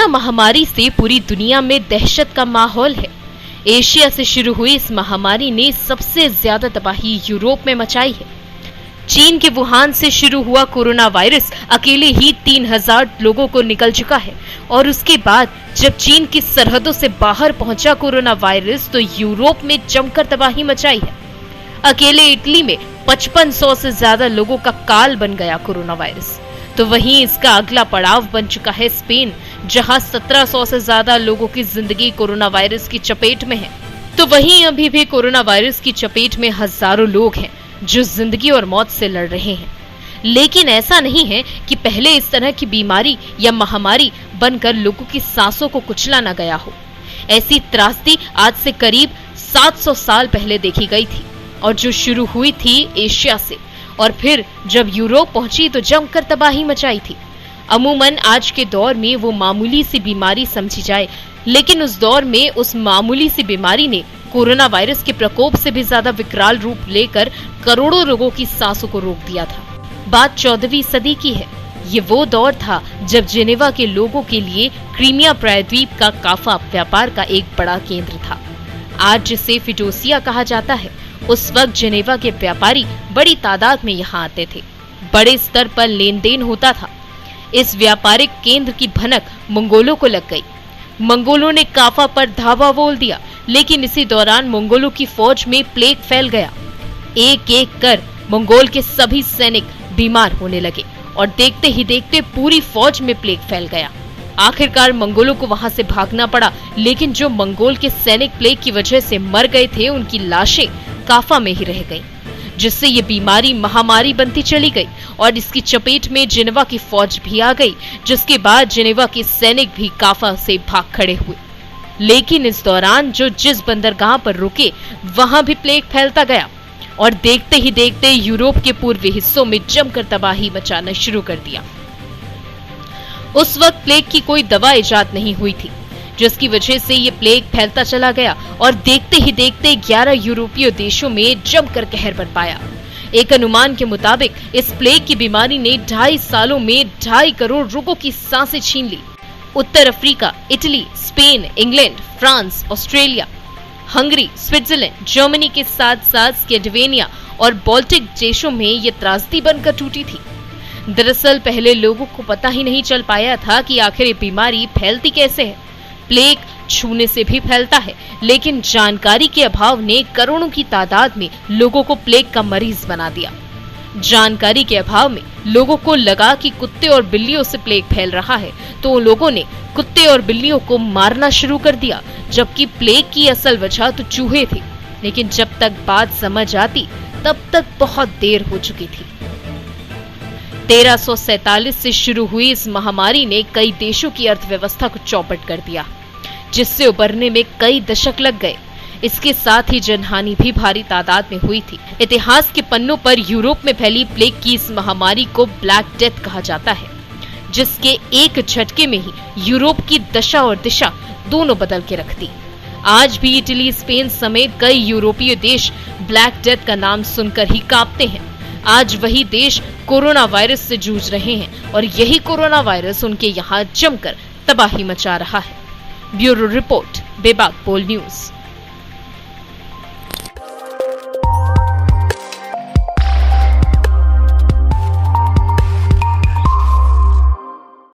महामारी से पूरी दुनिया में दहशत का माहौल है। एशिया से शुरू हुई इस महामारी ने सबसे ज्यादा तबाही यूरोप में मचाई है। चीन के वुहान से शुरू हुआ कोरोना वायरस अकेले ही 3000 लोगों को निकल चुका है और उसके बाद जब चीन की सरहदों से बाहर पहुंचा कोरोना वायरस तो यूरोप में जमकर तबाही मचाई है। अकेले इटली में 5500 से ज्यादा लोगों का काल बन गया कोरोना वायरस। तो वहीं इसका अगला पड़ाव बन चुका है स्पेन, जहां 1700 से ज्यादा लोगों की जिंदगी कोरोना वायरस की चपेट में है। तो वहीं अभी भी कोरोना वायरस की चपेट में हजारों लोग हैं जो जिंदगी और मौत से लड़ रहे हैं। लेकिन ऐसा नहीं है कि पहले इस तरह की बीमारी या महामारी बनकर लोगों की सांसों को कुचला न गया हो। ऐसी त्रासदी आज से करीब 700 साल पहले देखी गई थी और जो शुरू हुई थी एशिया से और फिर जब यूरोप पहुंची तो जमकर तबाही मचाई थी। अमूमन आज के दौर में वो मामूली सी बीमारी समझी जाए, लेकिन उस दौर में उस मामूली सी बीमारी ने कोरोना वायरस के प्रकोप से भी ज्यादा विकराल रूप लेकर करोड़ों लोगों की सांसों को रोक दिया था। बात 14वीं सदी की है। ये वो दौर था जब जेनेवा के लोगों के लिए क्रीमिया प्रायद्वीप का काफा व्यापार का एक बड़ा केंद्र था। आज जिसे फिडोसिया कहा जाता है, उस वक्त जेनेवा के व्यापारी बड़ी तादाद में यहाँ आते थे। बड़े स्तर पर लेन देन होता था। इस व्यापारिक केंद्र की भनक मंगोलों को लग गई। मंगोलों ने काफा पर धावा बोल दिया, लेकिन इसी दौरान मंगोलों की फौज में प्लेग फैल गया। एक एक कर मंगोल के सभी सैनिक बीमार होने लगे और देखते ही देखते पूरी फौज में प्लेग फैल गया। आखिरकार मंगोलों को वहां से भागना पड़ा, लेकिन जो मंगोल के सैनिक प्लेग की वजह से मर गए थे उनकी लाशें काफा में ही रह गईं, जिससे ये बीमारी महामारी बनती चली गई और इसकी चपेट में जेनेवा की फौज भी आ गई, जिसके बाद जेनेवा के सैनिक भी काफा से भाग खड़े हुए। लेकिन इस दौरान जो जिस बंदरगाह पर रुके वहां भी प्लेग फैलता गया और देखते ही देखते यूरोप के पूर्वी हिस्सों में जमकर तबाही मचाना शुरू कर दिया। उस वक्त प्लेग की कोई दवा इजाद नहीं हुई थी, जिसकी वजह से ये प्लेग फैलता चला गया और देखते ही देखते 11 यूरोपीय देशों में जमकर कहर बन पाया। एक अनुमान के मुताबिक इस प्लेग की बीमारी ने 2.5 सालों में 2.5 करोड़ लोगों की सांसें छीन ली। उत्तर Africa, Italy, Spain, England, France, Australia, Hungary, Switzerland, Germany के साथ साथ स्कैंडिनेविया और बाल्टिक देशों में ये त्रासदी बनकर टूटी थी। दरअसल पहले लोगों को पता ही नहीं चल पाया था कि आखिर ये बीमारी फैलती कैसे है। प्लेग छूने से भी फैलता है, लेकिन जानकारी के अभाव ने करोड़ों की तादाद में लोगों को प्लेग का मरीज बना दिया। जानकारी के अभाव में लोगों को लगा कि कुत्ते और बिल्लियों से प्लेग फैल रहा है, तो उन लोगों ने कुत्ते और बिल्लियों को मारना शुरू कर दिया, जबकि प्लेग की असल वजह तो चूहे थे। लेकिन जब तक बात समझ आती तब तक बहुत देर हो चुकी थी। 1347 से शुरू हुई इस महामारी ने कई देशों की अर्थव्यवस्था को चौपट कर दिया, जिससे उबरने में कई दशक लग गए। इसके साथ ही जनहानि भी भारी तादाद में हुई थी। इतिहास के पन्नों पर यूरोप में फैली प्लेग की इस महामारी को ब्लैक डेथ कहा जाता है, जिसके एक झटके में ही यूरोप की दशा और दिशा दोनों बदल के रख दी। आज भी इटली, स्पेन समेत कई यूरोपीय देश ब्लैक डेथ का नाम सुनकर ही कांपते हैं। आज वही देश कोरोना वायरस से जूझ रहे हैं और यही कोरोना वायरस उनके यहाँ जमकर तबाही मचा रहा है। ब्यूरो रिपोर्ट, बेबाक बोल न्यूज।